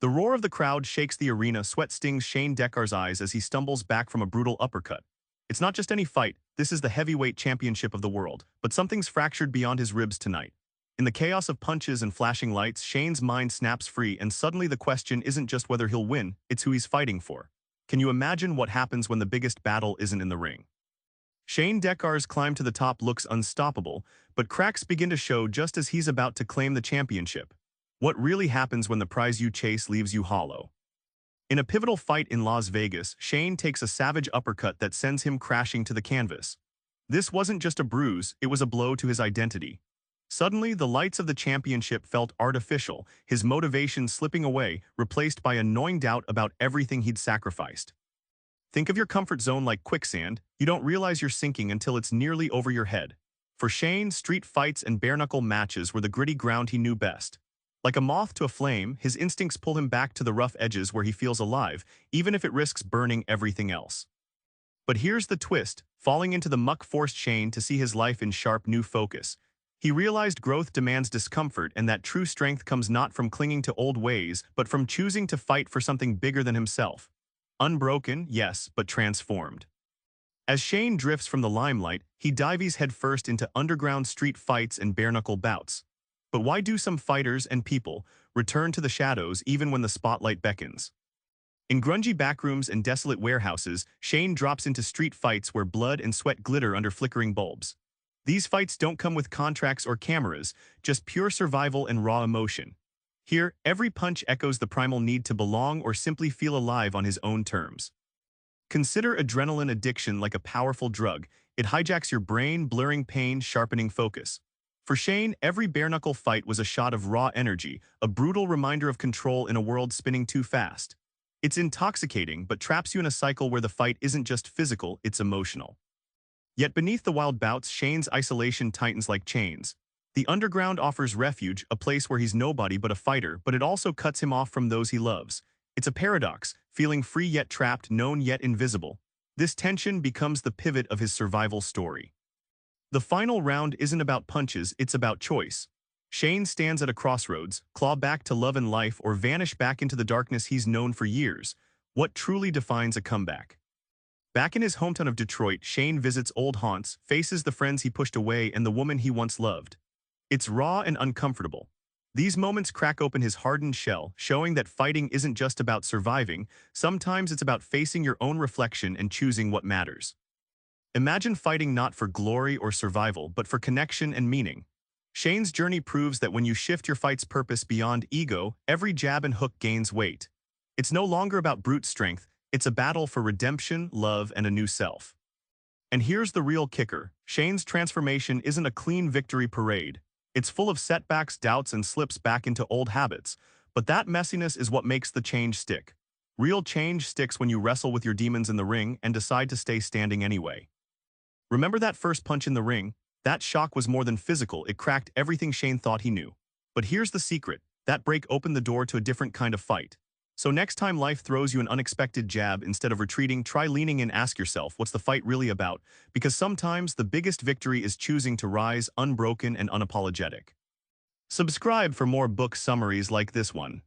The roar of the crowd shakes the arena, sweat stings Shane Deckar's eyes as he stumbles back from a brutal uppercut. It's not just any fight, this is the heavyweight championship of the world, but something's fractured beyond his ribs tonight. In the chaos of punches and flashing lights, Shane's mind snaps free, and suddenly the question isn't just whether he'll win, it's who he's fighting for. Can you imagine what happens when the biggest battle isn't in the ring? Shane Deckar's climb to the top looks unstoppable, but cracks begin to show just as he's about to claim the championship. What really happens when the prize you chase leaves you hollow? In a pivotal fight in Las Vegas, Shane takes a savage uppercut that sends him crashing to the canvas. This wasn't just a bruise, it was a blow to his identity. Suddenly, the lights of the championship felt artificial, his motivation slipping away, replaced by a gnawing doubt about everything he'd sacrificed. Think of your comfort zone like quicksand. You don't realize you're sinking until it's nearly over your head. For Shane, street fights and bare-knuckle matches were the gritty ground he knew best. Like a moth to a flame, his instincts pull him back to the rough edges where he feels alive, even if it risks burning everything else. But here's the twist. Falling into the muck forced Shane to see his life in sharp new focus. He realized growth demands discomfort, and that true strength comes not from clinging to old ways, but from choosing to fight for something bigger than himself. Unbroken, yes, but transformed. As Shane drifts from the limelight, he dives headfirst into underground street fights and bare-knuckle bouts. But why do some fighters and people return to the shadows even when the spotlight beckons? In grungy backrooms and desolate warehouses, Shane drops into street fights where blood and sweat glitter under flickering bulbs. These fights don't come with contracts or cameras, just pure survival and raw emotion. Here, every punch echoes the primal need to belong or simply feel alive on his own terms. Consider adrenaline addiction like a powerful drug. It hijacks your brain, blurring pain, sharpening focus. For Shane, every bare-knuckle fight was a shot of raw energy, a brutal reminder of control in a world spinning too fast. It's intoxicating, but traps you in a cycle where the fight isn't just physical, it's emotional. Yet beneath the wild bouts, Shane's isolation tightens like chains. The underground offers refuge, a place where he's nobody but a fighter, but it also cuts him off from those he loves. It's a paradox, feeling free yet trapped, known yet invisible. This tension becomes the pivot of his survival story. The final round isn't about punches, it's about choice. Shane stands at a crossroads, claw back to love and life or vanish back into the darkness he's known for years. What truly defines a comeback? Back in his hometown of Detroit, Shane visits old haunts, faces the friends he pushed away and the woman he once loved. It's raw and uncomfortable. These moments crack open his hardened shell, showing that fighting isn't just about surviving, sometimes it's about facing your own reflection and choosing what matters. Imagine fighting not for glory or survival, but for connection and meaning. Shane's journey proves that when you shift your fight's purpose beyond ego, every jab and hook gains weight. It's no longer about brute strength, it's a battle for redemption, love, and a new self. And here's the real kicker. Shane's transformation isn't a clean victory parade. It's full of setbacks, doubts, and slips back into old habits. But that messiness is what makes the change stick. Real change sticks when you wrestle with your demons in the ring and decide to stay standing anyway. Remember that first punch in the ring? That shock was more than physical, it cracked everything Shane thought he knew. But here's the secret. That break opened the door to a different kind of fight. So next time life throws you an unexpected jab, instead of retreating, try leaning in, ask yourself, what's the fight really about? Because sometimes the biggest victory is choosing to rise unbroken and unapologetic. Subscribe for more book summaries like this one.